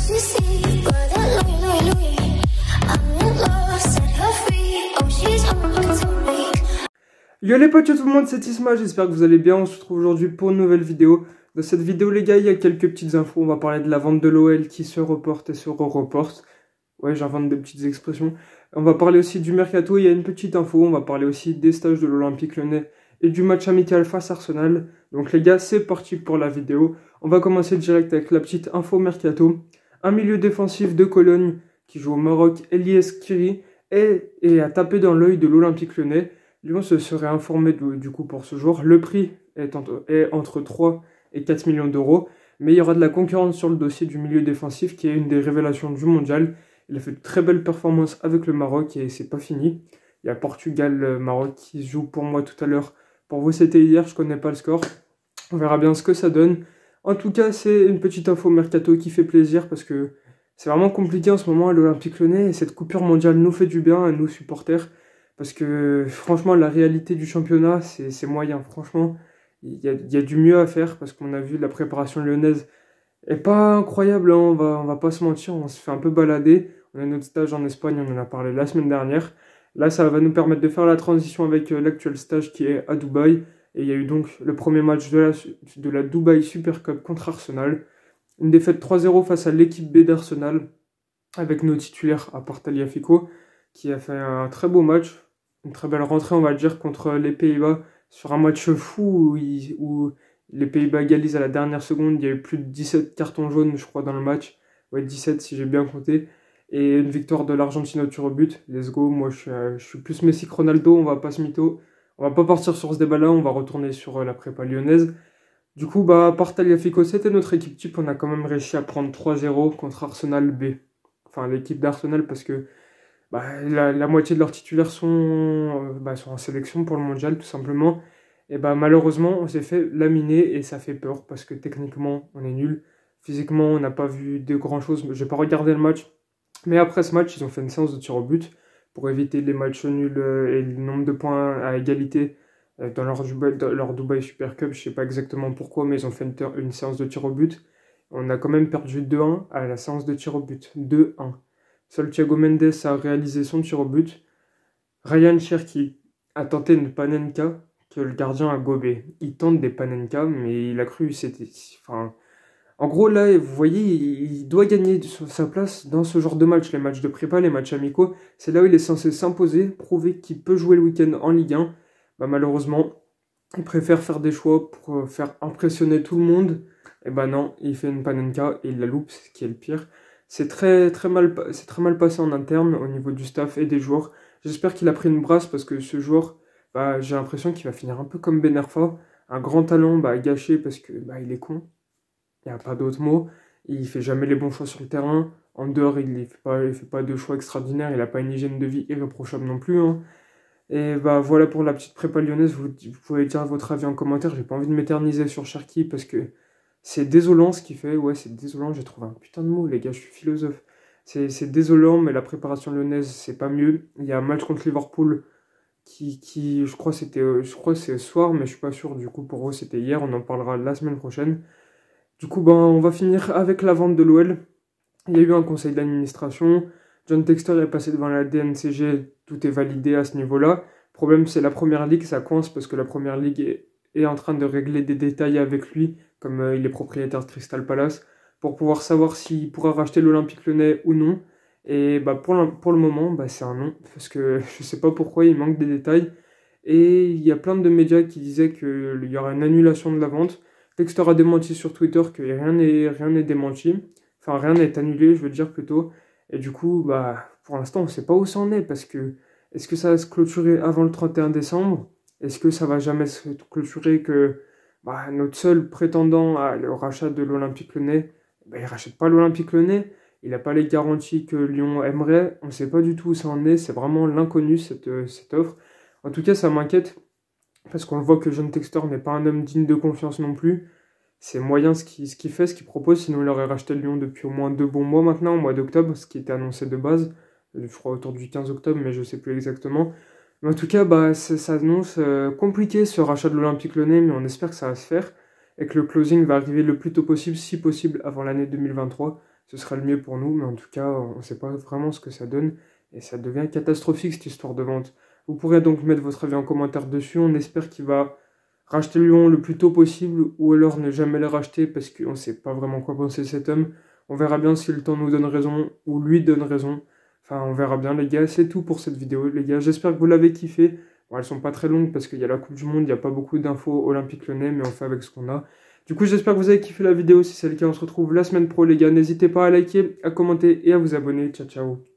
Yo les potes, tout le monde, c'est Isma, j'espère que vous allez bien. On se retrouve aujourd'hui pour une nouvelle vidéo. Dans cette vidéo les gars, il y a quelques petites infos. On va parler de la vente de l'OL qui se reporte et se re-reporte. Ouais, j'invente des petites expressions. On va parler aussi du mercato, il y a une petite info. On va parler aussi des stages de l'Olympique Lyonnais et du match amical face à Arsenal. Donc les gars, c'est parti pour la vidéo. On va commencer direct avec la petite info mercato. Un milieu défensif de Cologne qui joue au Maroc, Elias Kiri, et a tapé dans l'œil de l'Olympique Lyonnais. Lyon se serait informé du coup pour ce jour. Le prix est entre 3 et 4 millions d'euros. Mais il y aura de la concurrence sur le dossier du milieu défensif qui est une des révélations du mondial. Il a fait de très belles performances avec le Maroc et c'est pas fini. Il y a Portugal-Maroc qui se joue pour moi tout à l'heure. Pour vous c'était hier, je connais pas le score. On verra bien ce que ça donne. En tout cas c'est une petite info mercato qui fait plaisir parce que c'est vraiment compliqué en ce moment à l'Olympique Lyonnais. Et cette coupure mondiale nous fait du bien à nous supporters. Parce que franchement, la réalité du championnat, c'est moyen. Franchement, il y a du mieux à faire parce qu'on a vu la préparation lyonnaise est pas incroyable. Hein, on va pas se mentir, on se fait un peu balader. On a notre stage en Espagne, on en a parlé la semaine dernière. Là, ça va nous permettre de faire la transition avec l'actuel stage qui est à Dubaï. Et il y a eu donc le premier match de la Dubaï Super Cup contre Arsenal. Une défaite 3-0 face à l'équipe B d'Arsenal avec nos titulaires à part Tagliafico qui a fait un très beau match. Une très belle rentrée, on va dire, contre les Pays-Bas sur un match fou où les Pays-Bas égalisent à la dernière seconde. Il y a eu plus de 17 cartons jaunes, je crois, dans le match. Ouais, 17 si j'ai bien compté. Et une victoire de l'Argentine au tir au but. Let's go. Moi, je suis plus Messi que Ronaldo. On va pas se mytho. On va pas partir sur ce débat-là. On va retourner sur la prépa lyonnaise. Du coup, à part Tagliafico, c'était notre équipe type. On a quand même réussi à prendre 3-0 contre Arsenal B. Enfin, l'équipe d'Arsenal parce que la moitié de leurs titulaires sont en sélection pour le mondial tout simplement. Et malheureusement on s'est fait laminer et ça fait peur parce que techniquement on est nul. Physiquement on n'a pas vu de grand chose. Je n'ai pas regardé le match. Mais après ce match ils ont fait une séance de tir au but pour éviter les matchs nuls et le nombre de points à égalité dans leur Dubaï Super Cup. Je ne sais pas exactement pourquoi mais ils ont fait une séance de tir au but. On a quand même perdu 2-1 à la séance de tir au but. 2-1. Seul Thiago Mendes a réalisé son tir au but. Ryan Cherki a tenté une panenka que le gardien a gobé. Il tente des panenka, mais il a cru c'était... Enfin, en gros, là, vous voyez, il doit gagner sa place dans ce genre de match. Les matchs de prépa, les matchs amicaux, c'est là où il est censé s'imposer, prouver qu'il peut jouer le week-end en Ligue 1. Malheureusement, il préfère faire des choix pour faire impressionner tout le monde. Et non, il fait une panenka et il la loupe, ce qui est le pire. C'est très mal passé en interne au niveau du staff et des joueurs. J'espère qu'il a pris une brasse parce que ce joueur, j'ai l'impression qu'il va finir un peu comme Ben Arfa. Un grand talent gâché parce que il est con. Il n'y a pas d'autre mot. Il fait jamais les bons choix sur le terrain. En dehors, il fait pas de choix extraordinaires. Il n'a pas une hygiène de vie irréprochable non plus. Hein. Et voilà pour la petite prépa lyonnaise. Vous pouvez dire votre avis en commentaire. J'ai pas envie de m'éterniser sur Cherki parce que c'est désolant ce qu'il fait, ouais c'est désolant, j'ai trouvé un putain de mot les gars, je suis philosophe. C'est désolant mais la préparation lyonnaise c'est pas mieux. Il y a un match contre Liverpool qui je crois que c'est ce soir mais je suis pas sûr, du coup pour eux c'était hier, on en parlera la semaine prochaine. Du coup on va finir avec la vente de l'OL. Il y a eu un conseil d'administration, John Textor est passé devant la DNCG, tout est validé à ce niveau-là. Le problème c'est la première ligue, ça coince parce que la première ligue est en train de régler des détails avec lui, comme il est propriétaire de Crystal Palace, pour pouvoir savoir s'il pourra racheter l'Olympique Lyonnais ou non. Et pour le moment, c'est un non, parce que je sais pas pourquoi, il manque des détails. Et il y a plein de médias qui disaient qu'il y aurait une annulation de la vente. Textor a démenti sur Twitter que rien n'est démenti. Enfin, rien n'est annulé, je veux dire plutôt. Et du coup, pour l'instant, on ne sait pas où ça en est, parce que est-ce que ça va se clôturer avant le 31 décembre? Est-ce que ça va jamais se clôturer que notre seul prétendant à le rachat de l'Olympique Lyonnais, il ne rachète pas l'Olympique Lyonnais, il n'a pas les garanties que Lyon aimerait, on ne sait pas du tout où ça en est, c'est vraiment l'inconnu cette offre. En tout cas, ça m'inquiète, parce qu'on le voit que John Textor n'est pas un homme digne de confiance non plus. C'est moyen ce qu'il fait, ce qu'il propose, sinon il aurait racheté Lyon depuis au moins 2 bons mois maintenant, au mois d'octobre, ce qui était annoncé de base, je crois autour du 15 octobre, mais je ne sais plus exactement. Mais en tout cas, ça annonce compliqué ce rachat de l'Olympique Lyonnais, mais on espère que ça va se faire et que le closing va arriver le plus tôt possible, si possible, avant l'année 2023. ce sera le mieux pour nous, mais en tout cas, on ne sait pas vraiment ce que ça donne, et ça devient catastrophique cette histoire de vente. Vous pourrez donc mettre votre avis en commentaire dessus, on espère qu'il va racheter Lyon le plus tôt possible, ou alors ne jamais le racheter, parce qu'on ne sait pas vraiment quoi penser de cet homme. On verra bien si le temps nous donne raison, ou lui donne raison. Enfin, on verra bien les gars, c'est tout pour cette vidéo les gars, j'espère que vous l'avez kiffé. Bon, elles sont pas très longues parce qu'il y a la Coupe du Monde, il n'y a pas beaucoup d'infos Olympique Lyonnais, mais on fait avec ce qu'on a. Du coup, j'espère que vous avez kiffé la vidéo, si c'est le cas, on se retrouve la semaine pro les gars. N'hésitez pas à liker, à commenter et à vous abonner. Ciao, ciao.